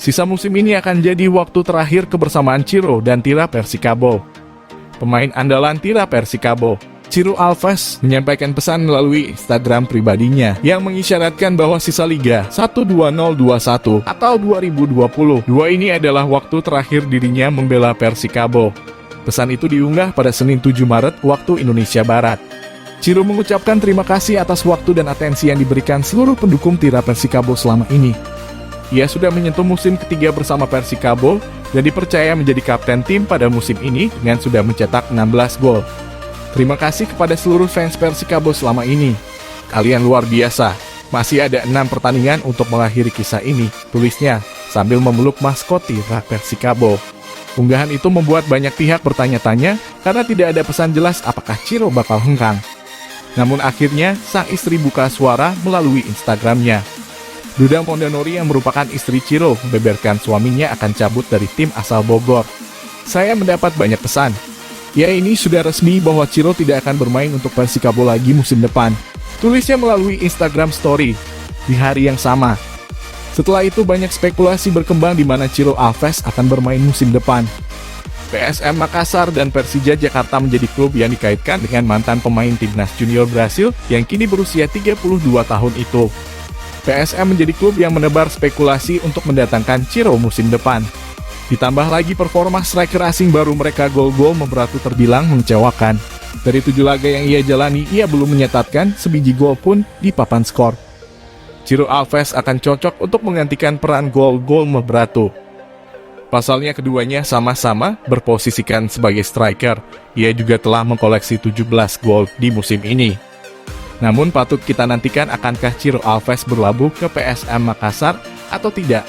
Sisa musim ini akan jadi waktu terakhir kebersamaan Ciro dan Tira Persikabo. Pemain andalan Tira Persikabo, Ciro Alves, menyampaikan pesan melalui Instagram pribadinya yang mengisyaratkan bahwa sisa Liga 1-2021 atau 2022 ini adalah waktu terakhir dirinya membela Persikabo. Pesan itu diunggah pada Senin 7 Maret waktu Indonesia Barat. Ciro mengucapkan terima kasih atas waktu dan atensi yang diberikan seluruh pendukung Tira Persikabo selama ini. Ia sudah menyentuh musim ketiga bersama Persikabo dan dipercaya menjadi kapten tim pada musim ini dengan sudah mencetak 16 gol. Terima kasih kepada seluruh fans Persikabo selama ini. Kalian luar biasa. Masih ada 6 pertandingan untuk mengakhiri kisah ini, tulisnya sambil memeluk maskot Tira Persikabo. Unggahan itu membuat banyak pihak bertanya-tanya karena tidak ada pesan jelas apakah Ciro bakal hengkang. Namun akhirnya sang istri buka suara melalui Instagramnya. Duda Mondanori yang merupakan istri Ciro membeberkan suaminya akan cabut dari tim asal Bogor. Saya mendapat banyak pesan. Ya, ini sudah resmi bahwa Ciro tidak akan bermain untuk Persikabo lagi musim depan. Tulisnya melalui Instagram Story di hari yang sama. Setelah itu banyak spekulasi berkembang di mana Ciro Alves akan bermain musim depan. PSM Makassar dan Persija Jakarta menjadi klub yang dikaitkan dengan mantan pemain timnas junior Brasil yang kini berusia 32 tahun itu. PSM menjadi klub yang menebar spekulasi untuk mendatangkan Ciro musim depan. Ditambah lagi performa striker asing baru mereka, gol-gol memberatu terbilang mengecewakan. Dari 7 laga yang ia jalani, ia belum mencatatkan sebiji gol pun di papan skor. Ciro Alves akan cocok untuk menggantikan peran gol-gol memberatu. Pasalnya keduanya sama-sama berposisikan sebagai striker. Ia juga telah mengkoleksi 17 gol di musim ini. Namun patut kita nantikan akankah Ciro Alves berlabuh ke PSM Makassar atau tidak.